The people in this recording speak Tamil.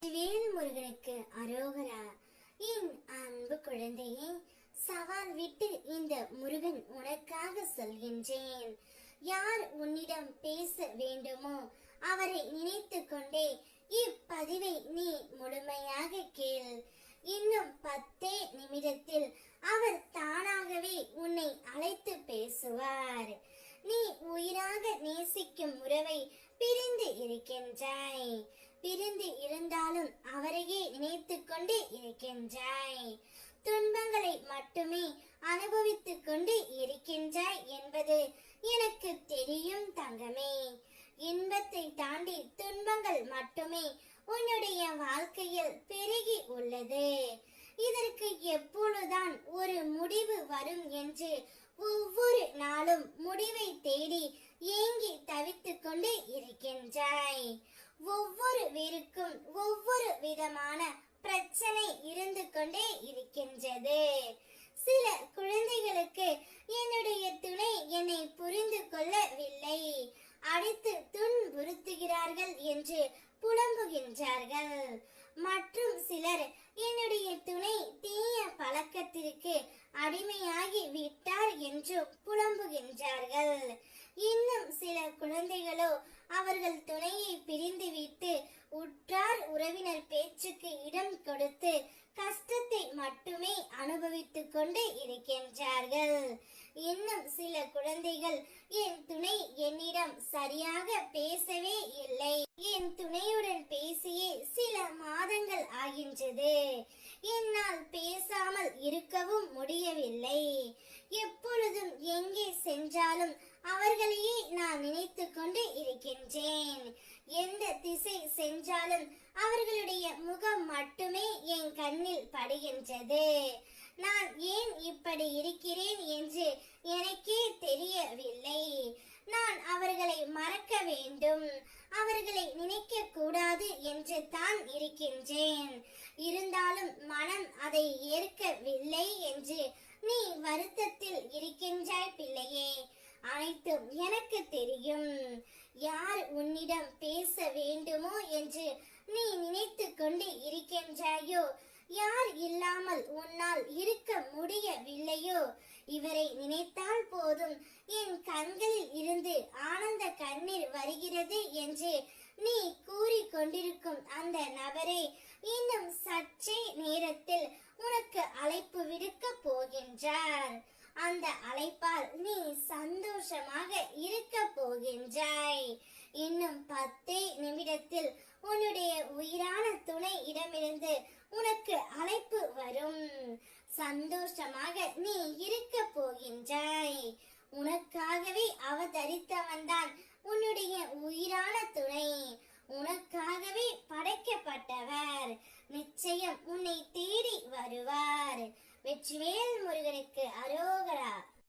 வேல் முருகனுக்கு அரோகரா. என் அன்பு குழந்தையே, சவால் விட்டு இந்த முருகன் உனக்காக சொல்கின்றேன். யார் உன்னிடம் பேச வேண்டுமோ அவரை நினைத்து கொண்டே இப்பதிவை நீ முழுமையாக கேள். இன்னும் 10 நிமிடத்தில் அவர் தானாகவே உன்னை அழைத்து பேசுவார். நீ உயிராக நேசிக்கும் உறவை பிரிந்து இருக்கின்றாய். பிரிந்து இருந்தாலும் அவரையே நினைத்து கொண்டு இருக்கின்றாய். துன்பங்களை மட்டுமே அனுபவித்துக் கொண்டு இருக்கின்றாய் என்பது எனக்கு தெரியும் தங்கமே. இன்பத்தை தாண்டி துன்பங்கள் மட்டுமே உன்னுடைய வாழ்க்கையில் பெருகி உள்ளது. இதற்கு எப்பொழுதுதான் ஒரு முடிவு வரும் என்று ஒவ்வொரு நாளும் முடிவை தேடி ஏங்கி தவித்துக் கொண்டு இருக்கின்றாய். ஒவ்வொரு வீருக்கும் ஒவ்வொரு விதமான பிரச்சனை இருந்து கொண்டே இருக்கின்றது. சில குழந்தைகளுக்கு என்னுடைய துணை என்னை புரிந்து கொள்ளவில்லை, அடித்து துன்புறுத்துகிறார்கள் என்று புலம்புகின்றார்கள். மற்றும் சிலர் என்னுடைய துணை தீய பழக்கத்திற்கு அடிமையாகி விட்டார் என்று புலம்புகின்றார்கள். இன்னும் சில குழந்தைகளோ அவர்கள் துணையை பிரிந்துவிட்டு உற்றார் உறவினர் பேச்சுக்கு இடம் கொடுத்து கஷ்டத்தை மட்டுமே அனுபவித்துக் கொண்டு இருக்கின்றார்கள். இன்னும் சில குழந்தைகள் என் துணை என்னிடம் சரியாக பேசவே இல்லை, என் துணையுடன் பேசியே சில மாதங்கள் ஆகின்றது, என்னால் பேசாமல் இருக்கவும் முடியவில்லை, எப்பொழுதும் எங்கே சென்றாலும் அவர்களையே நான் நினைத்து கொண்டு இருக்கின்றேன், எந்த திசை சென்றாலும் அவர்களுடைய முகம் மட்டுமே என் கண்ணில் படுகின்றது, நான் ஏன் இப்படி இருக்கிறேன் என்று எனக்கே தெரியவில்லை, நான் அவர்களை மறக்க வேண்டும், அவர்களை நினைக்க கூடாது என்று தான் இருக்கின்றேன், இருந்தாலும் மனம் அதை ஏற்கவில்லை என்று நீ வருத்தத்தில் இருக்கின்றாய் பிள்ளையே. அனைத்தும் எனக்கு தெரியும். யார் உன்னிடம் பேச வேண்டுமோ என்று நீ நினைத்து கொண்டு இருக்கின்றாயோ, யார் இல்லாமல் உன்னால் இருக்க முடியவில்லையோ, இவரை நினைத்தால் போதும் என் கண்களில் இருந்து ஆனந்த கண்ணீர் வருகிறது என்று நீ கூறிக்கொண்டிருக்கும் அந்த நபரே இன்னும் சற்றே நேரத்தில் உனக்கு அழைப்பு விடுக்க போகின்றார். அந்த அழைப்பால் நீ சந்தோஷமாக இருக்க போகின்றாய். இன்னும் 10 நிமிடத்தில் உன்னுடைய உயிரான துணை இடமிருந்து உனக்கு அழைப்பு வரும். சந்தோஷமாக நீ இருக்க போகின்றாய். உனக்காகவே அவதரித்தவன்தான் உன்னுடைய உயிரான துணை, உனக்காகவே படைக்கப்பட்டவர். நிச்சயம் உன்னை தேடி வருவார். வெற்றிவேல் முருகனுக்கு அரோகரா.